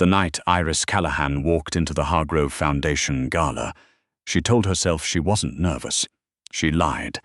The night Iris Callahan walked into the Hargrove Foundation gala, she told herself she wasn't nervous. She lied.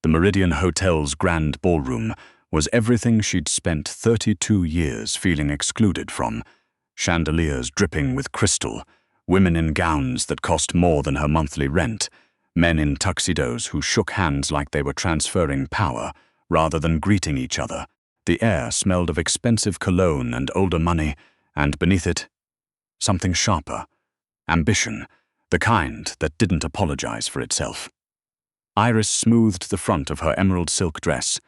The Meridian Hotel's grand ballroom was everything she'd spent 32 years feeling excluded from. Chandeliers dripping with crystal, women in gowns that cost more than her monthly rent, men in tuxedos who shook hands like they were transferring power rather than greeting each other. The air smelled of expensive cologne and older money, and beneath it, something sharper. Ambition, the kind that didn't apologize for itself. Iris smoothed the front of her emerald silk dress,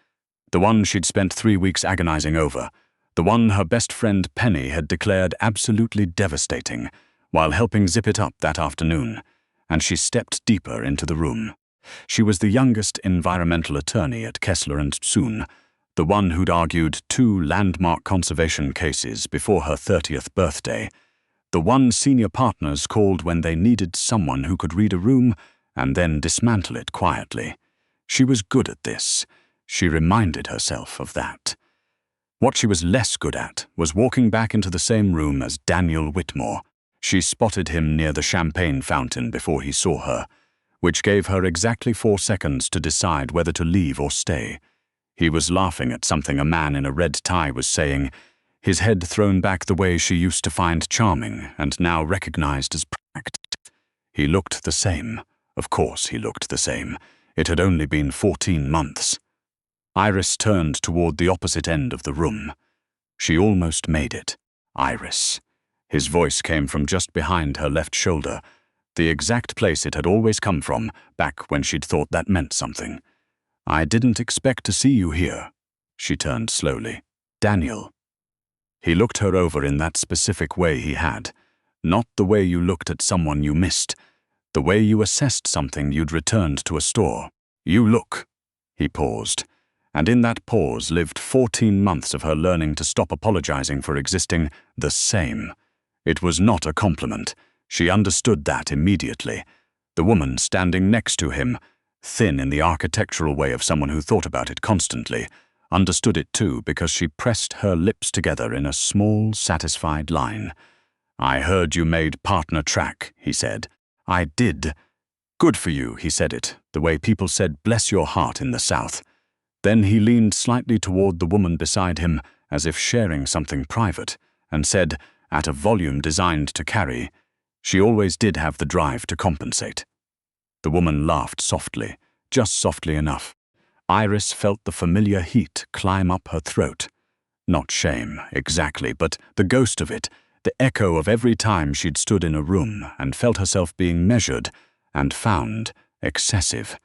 the one she'd spent 3 weeks agonizing over, the one her best friend Penny had declared absolutely devastating, while helping zip it up that afternoon, and she stepped deeper into the room. She was the youngest environmental attorney at Kessler & Soon, the one who'd argued 2 landmark conservation cases before her 30th birthday, the one senior partners called when they needed someone who could read a room and then dismantle it quietly. She was good at this. She reminded herself of that. What she was less good at was walking back into the same room as Daniel Whitmore. She spotted him near the champagne fountain before he saw her, which gave her exactly 4 seconds to decide whether to leave or stay. He was laughing at something a man in a red tie was saying, his head thrown back the way she used to find charming and now recognized as practiced. He looked the same. Of course he looked the same. It had only been 14 months. Iris turned toward the opposite end of the room. She almost made it. Iris. His voice came from just behind her left shoulder, the exact place it had always come from, back when she'd thought that meant something. I didn't expect to see you here. She turned slowly. Daniel. He looked her over in that specific way he had. Not the way you looked at someone you missed. The way you assessed something you'd returned to a store. You look. He paused. And in that pause lived 14 months of her learning to stop apologizing for existing the same. It was not a compliment. She understood that immediately. The woman standing next to him, thin in the architectural way of someone who thought about it constantly, understood it too because she pressed her lips together in a small, satisfied line. I heard you made partner track, he said. I did. Good for you, he said it, the way people said bless your heart in the South. Then he leaned slightly toward the woman beside him, as if sharing something private, and said, at a volume designed to carry, she always did have the drive to compensate. The woman laughed softly, just softly enough. Iris felt the familiar heat climb up her throat. Not shame, exactly, but the ghost of it, the echo of every time she'd stood in a room and felt herself being measured and found excessive.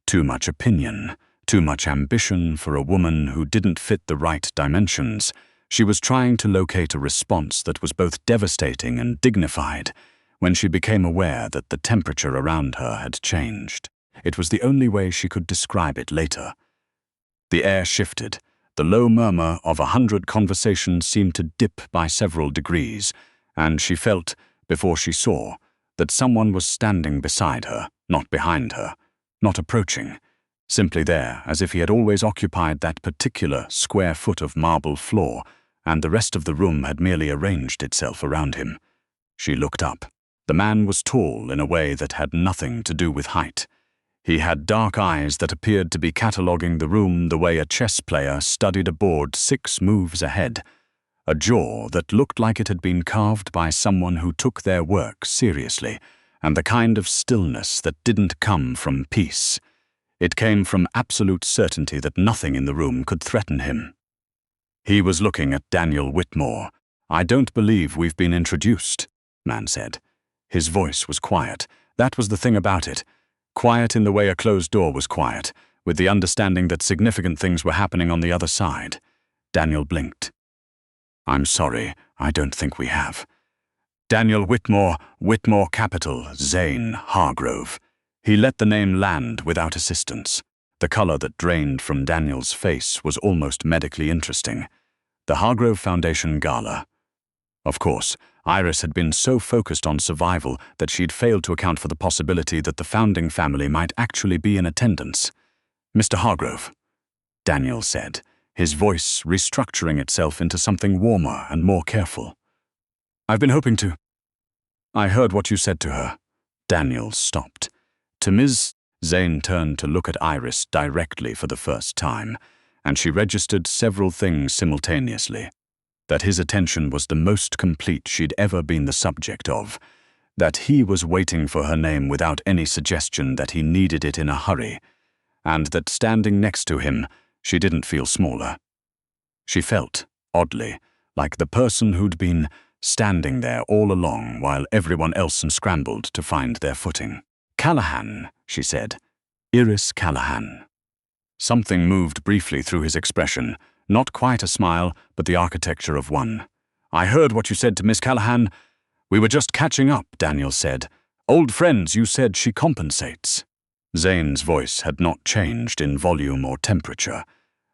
Too much opinion, too much ambition for a woman who didn't fit the right dimensions. She was trying to locate a response that was both devastating and dignified when she became aware that the temperature around her had changed. It was the only way she could describe it later. The air shifted. The low murmur of 100 conversations seemed to dip by several degrees, and she felt, before she saw, that someone was standing beside her, not behind her, not approaching, simply there as if he had always occupied that particular square foot of marble floor, and the rest of the room had merely arranged itself around him. She looked up. The man was tall in a way that had nothing to do with height. He had dark eyes that appeared to be cataloguing the room the way a chess player studied a board 6 moves ahead, a jaw that looked like it had been carved by someone who took their work seriously, and the kind of stillness that didn't come from peace. It came from absolute certainty that nothing in the room could threaten him. He was looking at Daniel Whitmore. I don't believe we've been introduced, man said. His voice was quiet. That was the thing about it. Quiet in the way a closed door was quiet, with the understanding that significant things were happening on the other side. Daniel blinked. I'm sorry, I don't think we have. Daniel Whitmore, Whitmore Capital, Zane Hargrove. He let the name land without assistance. The color that drained from Daniel's face was almost medically interesting. The Hargrove Foundation Gala. Of course, Iris had been so focused on survival that she'd failed to account for the possibility that the founding family might actually be in attendance. Mr. Hargrove, Daniel said, his voice restructuring itself into something warmer and more careful. I've been hoping to. I heard what you said to her. Daniel stopped. To Ms. Zane turned to look at Iris directly for the first time, and she registered several things simultaneously. That his attention was the most complete she'd ever been the subject of, that he was waiting for her name without any suggestion that he needed it in a hurry, and that standing next to him, she didn't feel smaller. She felt, oddly, like the person who'd been standing there all along while everyone else scrambled to find their footing. Callahan, she said. Iris Callahan. Something moved briefly through his expression, not quite a smile, but the architecture of one. I heard what you said to Miss Callahan. We were just catching up, Daniel said. Old friends, you said she compensates. Zane's voice had not changed in volume or temperature.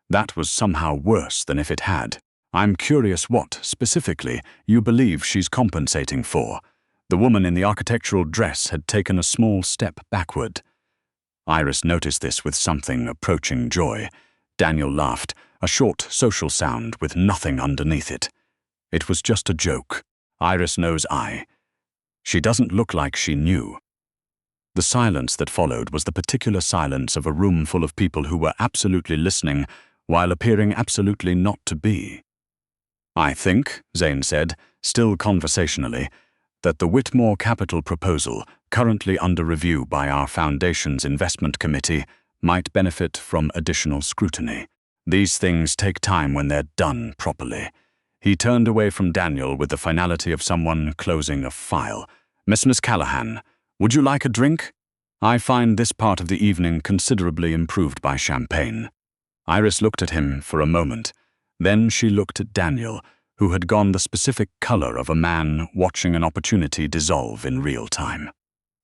That was somehow worse than if it had. I'm curious what, specifically, you believe she's compensating for. The woman in the architectural dress had taken a small step backward. Iris noticed this with something approaching joy. Daniel laughed, a short social sound with nothing underneath it. It was just a joke. Iris knows She doesn't look like she knew. The silence that followed was the particular silence of a room full of people who were absolutely listening while appearing absolutely not to be. I think, Zane said, still conversationally, that the Whitmore Capital proposal, currently under review by our Foundation's investment committee, might benefit from additional scrutiny. These things take time when they're done properly. He turned away from Daniel with the finality of someone closing a file. Miss Callahan, would you like a drink? I find this part of the evening considerably improved by champagne. Iris looked at him for a moment. Then she looked at Daniel, who had gone the specific color of a man watching an opportunity dissolve in real time.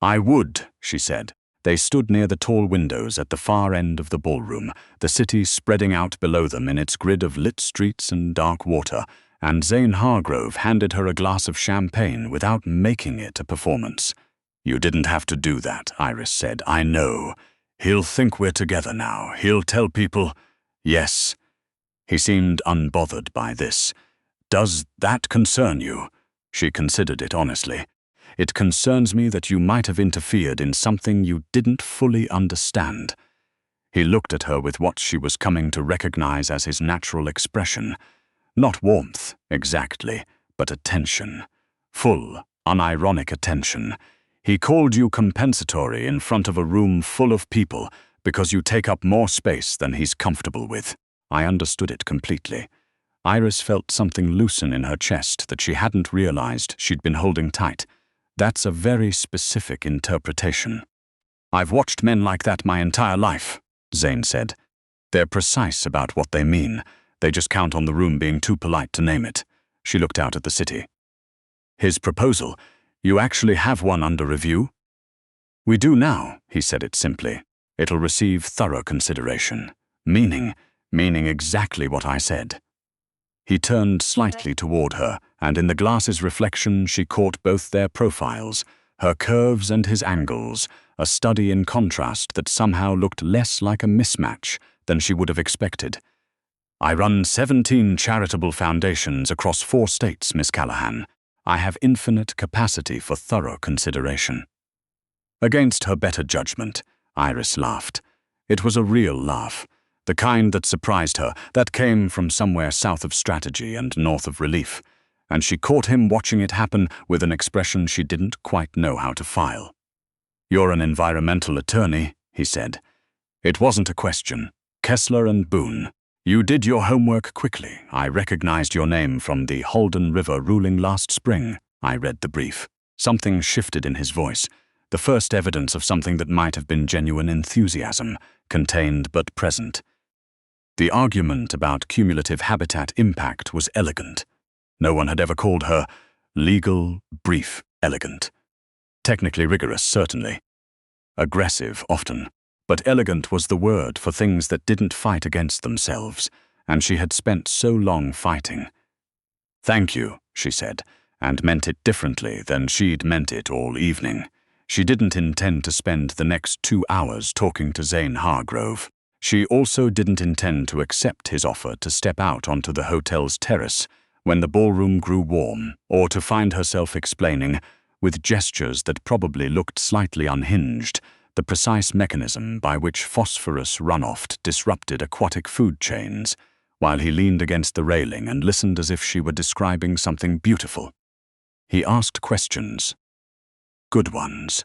I would, she said. They stood near the tall windows at the far end of the ballroom, the city spreading out below them in its grid of lit streets and dark water, and Zane Hargrove handed her a glass of champagne without making it a performance. You didn't have to do that, Iris said. I know. He'll think we're together now. He'll tell people, yes. He seemed unbothered by this. Does that concern you? She considered it honestly. It concerns me that you might have interfered in something you didn't fully understand. He looked at her with what she was coming to recognize as his natural expression. Not warmth, exactly, but attention. Full, unironic attention. He called you compensatory in front of a room full of people because you take up more space than he's comfortable with. I understood it completely. Iris felt something loosen in her chest that she hadn't realized she'd been holding tight. That's a very specific interpretation. I've watched men like that my entire life, Zane said. They're precise about what they mean. They just count on the room being too polite to name it. She looked out at the city. His proposal, you actually have one under review? We do now, he said it simply. It'll receive thorough consideration. Meaning exactly what I said. He turned slightly toward her, and in the glass's reflection she caught both their profiles, her curves and his angles, a study in contrast that somehow looked less like a mismatch than she would have expected. I run 17 charitable foundations across 4 states, Miss Callahan. I have infinite capacity for thorough consideration. Against her better judgment, Iris laughed. It was a real laugh. The kind that surprised her, that came from somewhere south of strategy and north of relief, and she caught him watching it happen with an expression she didn't quite know how to file. You're an environmental attorney, he said. It wasn't a question. Kessler and Boone. You did your homework quickly. I recognized your name from the Holden River ruling last spring. I read the brief. Something shifted in his voice. The first evidence of something that might have been genuine enthusiasm, contained but present. The argument about cumulative habitat impact was elegant. No one had ever called her legal, brief, elegant. Technically rigorous, certainly. Aggressive, often. But elegant was the word for things that didn't fight against themselves, and she had spent so long fighting. Thank you, she said, and meant it differently than she'd meant it all evening. She didn't intend to spend the next 2 hours talking to Zane Hargrove. She also didn't intend to accept his offer to step out onto the hotel's terrace when the ballroom grew warm, or to find herself explaining, with gestures that probably looked slightly unhinged, the precise mechanism by which phosphorus runoff disrupted aquatic food chains, while he leaned against the railing and listened as if she were describing something beautiful. He asked questions. Good ones.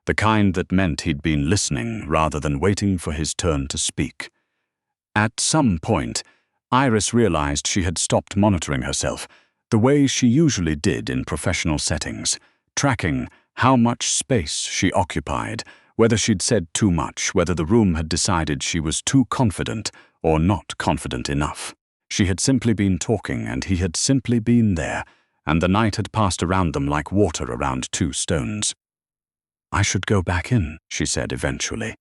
The kind that meant he'd been listening rather than waiting for his turn to speak. At some point, Iris realized she had stopped monitoring herself, the way she usually did in professional settings, tracking how much space she occupied, whether she'd said too much, whether the room had decided she was too confident or not confident enough. She had simply been talking, and he had simply been there, and the night had passed around them like water around two stones. I should go back in, she said eventually.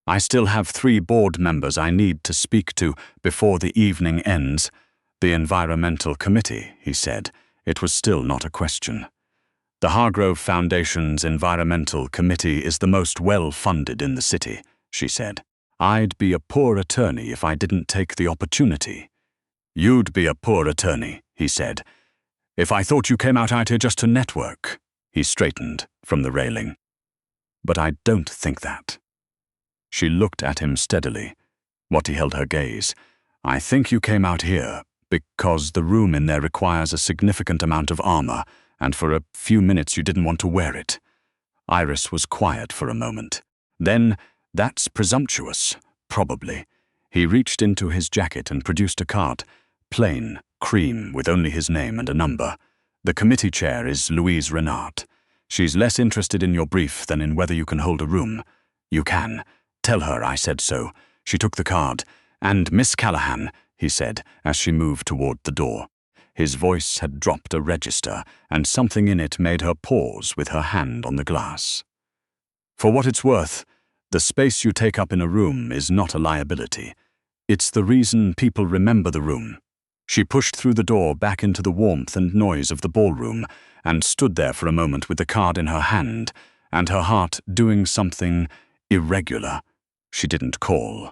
I still have 3 board members I need to speak to before the evening ends. The Environmental Committee, he said. It was still not a question. The Hargrove Foundation's Environmental Committee is the most well-funded in the city, she said. I'd be a poor attorney if I didn't take the opportunity. You'd be a poor attorney, he said. If I thought you came out here just to network. He straightened from the railing. But I don't think that. She looked at him steadily. Watty held her gaze. I think you came out here because the room in there requires a significant amount of armor, and for a few minutes you didn't want to wear it. Iris was quiet for a moment. Then, that's presumptuous, probably. He reached into his jacket and produced a card. Plain, cream, with only his name and a number. The committee chair is Louise Renard. She's less interested in your brief than in whether you can hold a room. You can. Tell her I said so. She took the card. And Miss Callahan, he said, as she moved toward the door. His voice had dropped a register, and something in it made her pause with her hand on the glass. For what it's worth, the space you take up in a room is not a liability. It's the reason people remember the room. She pushed through the door back into the warmth and noise of the ballroom, and stood there for a moment with the card in her hand, and her heart doing something irregular. She didn't call.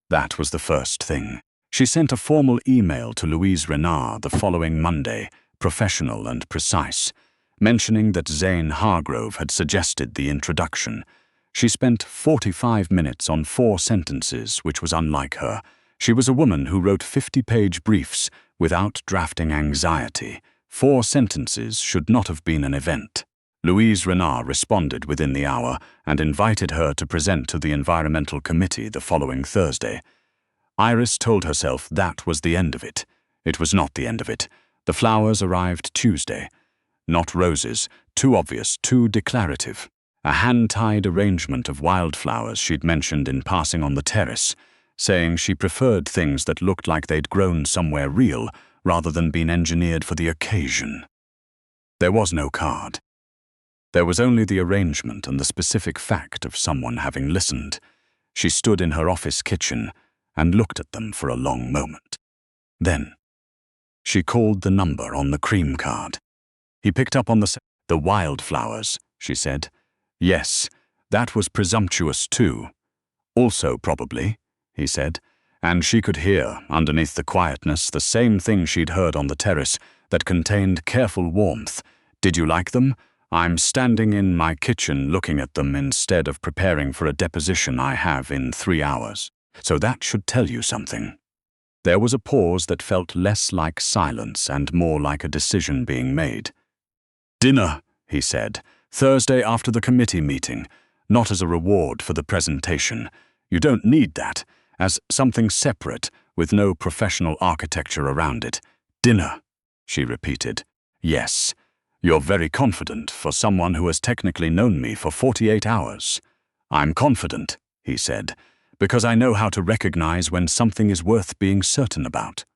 That was the first thing. She sent a formal email to Louise Renard the following Monday, professional and precise, mentioning that Zane Hargrove had suggested the introduction. She spent 45 minutes on 4 sentences, which was unlike her. She was a woman who wrote 50-page briefs without drafting anxiety. 4 sentences should not have been an event. Louise Renard responded within the hour and invited her to present to the Environmental Committee the following Thursday. Iris told herself that was the end of it. It was not the end of it. The flowers arrived Tuesday. Not roses, too obvious, too declarative. A hand-tied arrangement of wildflowers she'd mentioned in passing on the terrace, saying she preferred things that looked like they'd grown somewhere real rather than been engineered for the occasion. There was no card. There was only the arrangement and the specific fact of someone having listened. She stood in her office kitchen and looked at them for a long moment. Then, she called the number on the cream card. He picked up on the wildflowers, she said. Yes, that was presumptuous too. Also probably, he said, and she could hear, underneath the quietness, the same thing she'd heard on the terrace that contained careful warmth. Did you like them? I'm standing in my kitchen looking at them instead of preparing for a deposition I have in 3 hours. So that should tell you something. There was a pause that felt less like silence and more like a decision being made. Dinner, he said, Thursday after the committee meeting, not as a reward for the presentation. You don't need that, as something separate with no professional architecture around it. Dinner, she repeated. Yes. You're very confident for someone who has technically known me for 48 hours. I'm confident, he said, because I know how to recognize when something is worth being certain about.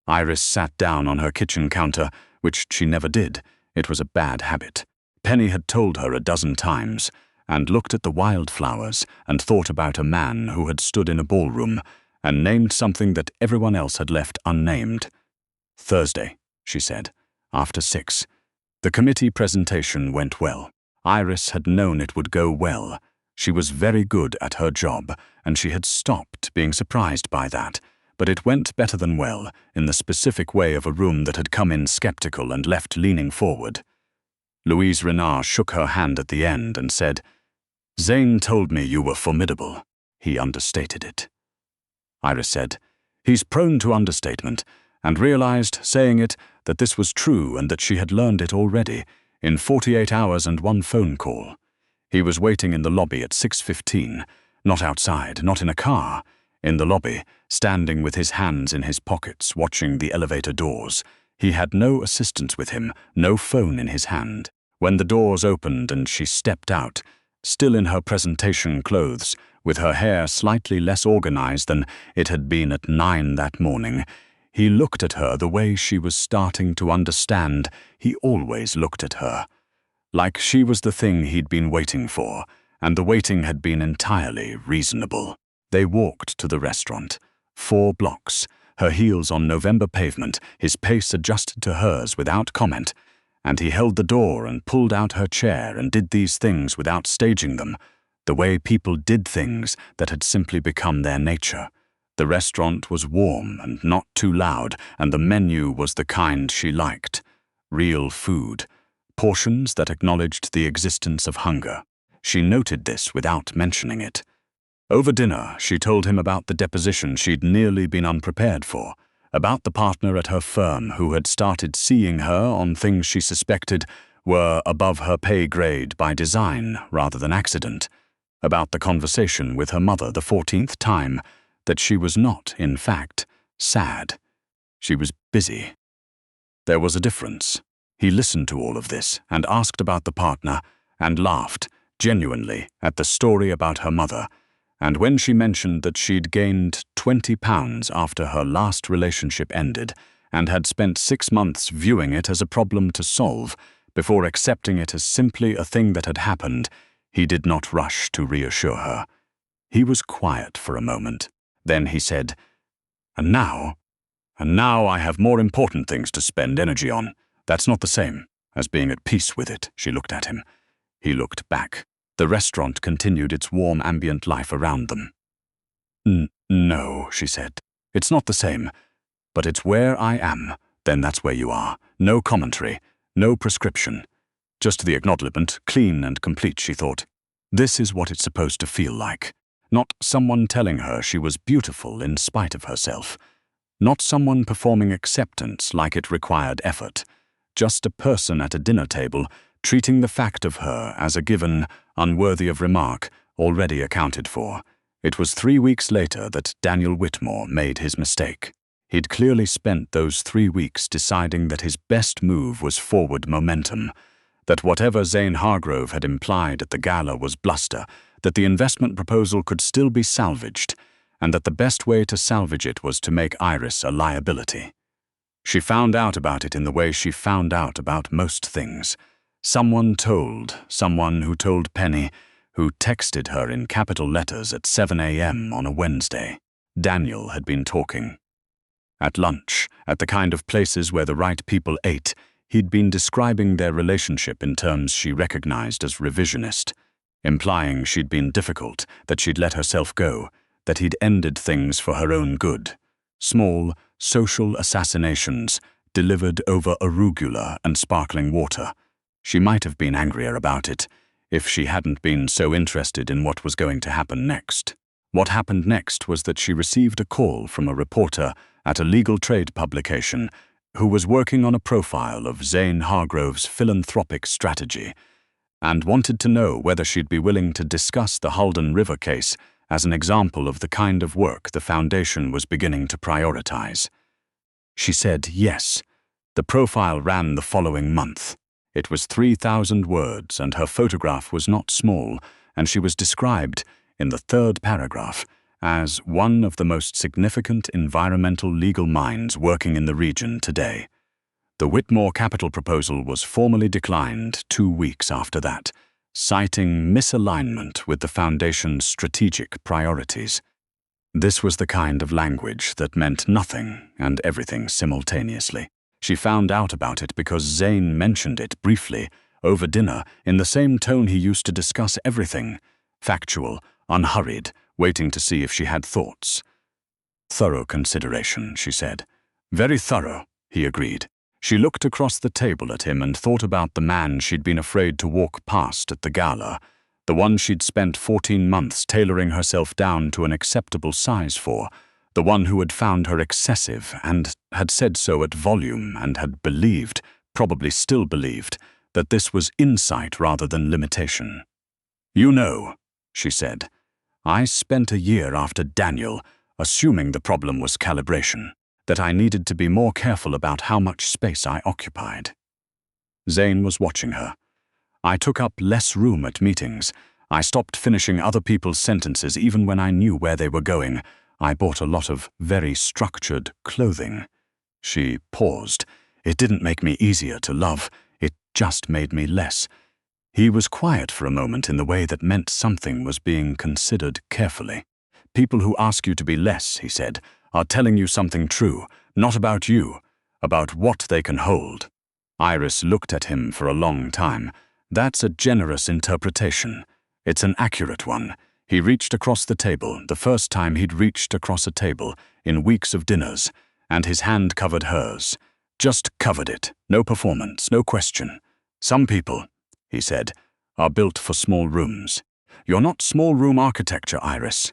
Iris sat down on her kitchen counter, which she never did. It was a bad habit. Penny had told her a dozen times, and looked at the wildflowers and thought about a man who had stood in a ballroom and named something that everyone else had left unnamed. Thursday, she said, after 6. The committee presentation went well. Iris had known it would go well. She was very good at her job, and she had stopped being surprised by that, but it went better than well, in the specific way of a room that had come in skeptical and left leaning forward. Louise Renard shook her hand at the end and said, "Zane told me you were formidable." He understated it. Iris said, "He's prone to understatement," and realized, saying it, that this was true and that she had learned it already, in 48 hours and one phone call. He was waiting in the lobby at 6:15, not outside, not in a car. In the lobby, standing with his hands in his pockets, watching the elevator doors. He had no assistant with him, no phone in his hand. When the doors opened and she stepped out, still in her presentation clothes, with her hair slightly less organized than it had been at 9 that morning, he looked at her the way she was starting to understand he always looked at her. Like she was the thing he'd been waiting for, and the waiting had been entirely reasonable. They walked to the restaurant. 4 blocks, her heels on November pavement, his pace adjusted to hers without comment, and he held the door and pulled out her chair and did these things without staging them, the way people did things that had simply become their nature. The restaurant was warm and not too loud, and the menu was the kind she liked. Real food. Portions that acknowledged the existence of hunger. She noted this without mentioning it. Over dinner, she told him about the deposition she'd nearly been unprepared for, about the partner at her firm who had started seeing her on things she suspected were above her pay grade by design rather than accident, about the conversation with her mother the 14th time, that she was not, in fact, sad. She was busy. There was a difference. He listened to all of this and asked about the partner and laughed, genuinely, at the story about her mother, and when she mentioned that she'd gained 20 pounds after her last relationship ended and had spent 6 months viewing it as a problem to solve before accepting it as simply a thing that had happened, he did not rush to reassure her. He was quiet for a moment. Then he said, And now I have more important things to spend energy on. That's not the same as being at peace with it." She looked at him. He looked back. The restaurant continued its warm ambient life around them. No, she said. "It's not the same. But it's where I am. Then that's where you are. No commentary. No prescription. Just the acknowledgement, clean and complete," she thought. This is what it's supposed to feel like. Not someone telling her she was beautiful in spite of herself. Not someone performing acceptance like it required effort. Just a person at a dinner table treating the fact of her as a given, unworthy of remark, already accounted for. It was 3 weeks later that Daniel Whitmore made his mistake. He'd clearly spent those 3 weeks deciding that his best move was forward momentum, that whatever Zane Hargrove had implied at the gala was bluster, that the investment proposal could still be salvaged, and that the best way to salvage it was to make Iris a liability. She found out about it in the way she found out about most things. Someone who told Penny, who texted her in capital letters at 7 a.m. on a Wednesday. Daniel had been talking. At lunch, at the kind of places where the right people ate, he'd been describing their relationship in terms she recognized as revisionist, implying she'd been difficult, that she'd let herself go, that he'd ended things for her own good. Small, social assassinations, delivered over arugula and sparkling water. She might have been angrier about it, if she hadn't been so interested in what was going to happen next. What happened next was that she received a call from a reporter at a legal trade publication who was working on a profile of Zane Hargrove's philanthropic strategy, and wanted to know whether she'd be willing to discuss the Halden River case as an example of the kind of work the Foundation was beginning to prioritize. She said yes. The profile ran the following month. It was 3,000 words, and her photograph was not small, and she was described, in the 3rd paragraph, as one of the most significant environmental legal minds working in the region today. The Whitmore capital proposal was formally declined 2 weeks after that, citing misalignment with the Foundation's strategic priorities. This was the kind of language that meant nothing and everything simultaneously. She found out about it because Zane mentioned it briefly, over dinner, in the same tone he used to discuss everything, factual, unhurried, waiting to see if she had thoughts. Thorough consideration, she said. Very thorough, he agreed. She looked across the table at him and thought about the man she'd been afraid to walk past at the gala, the one she'd spent 14 months tailoring herself down to an acceptable size for, the one who had found her excessive and had said so at volume and had believed, probably still believed, that this was insight rather than limitation. You know, she said, I spent a year after Daniel assuming the problem was calibration, that I needed to be more careful about how much space I occupied. Zane was watching her. I took up less room at meetings. I stopped finishing other people's sentences even when I knew where they were going. I bought a lot of very structured clothing. She paused. It didn't make me easier to love. It just made me less. He was quiet for a moment in the way that meant something was being considered carefully. People who ask you to be less, he said, are telling you something true, not about you, about what they can hold. Iris looked at him for a long time. That's a generous interpretation. It's an accurate one. He reached across the table, the first time he'd reached across a table, in weeks of dinners, and his hand covered hers. Just covered it. No performance, no question. Some people, he said, are built for small rooms. You're not small room architecture, Iris.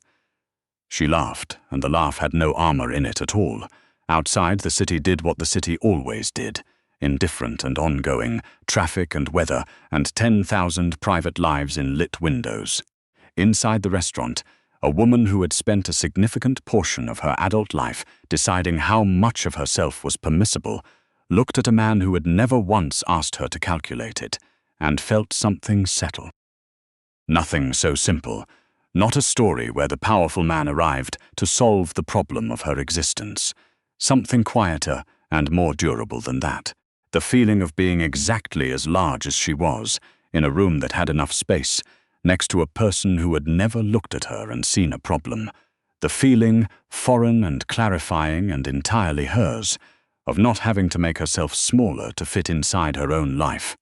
She laughed, and the laugh had no armor in it at all. Outside, the city did what the city always did. Indifferent and ongoing, traffic and weather, and 10,000 private lives in lit windows. Inside the restaurant, a woman who had spent a significant portion of her adult life deciding how much of herself was permissible, looked at a man who had never once asked her to calculate it, and felt something settle. Nothing so simple. Not a story where the powerful man arrived to solve the problem of her existence. Something quieter and more durable than that. The feeling of being exactly as large as she was, in a room that had enough space, next to a person who had never looked at her and seen a problem. The feeling, foreign and clarifying and entirely hers, of not having to make herself smaller to fit inside her own life.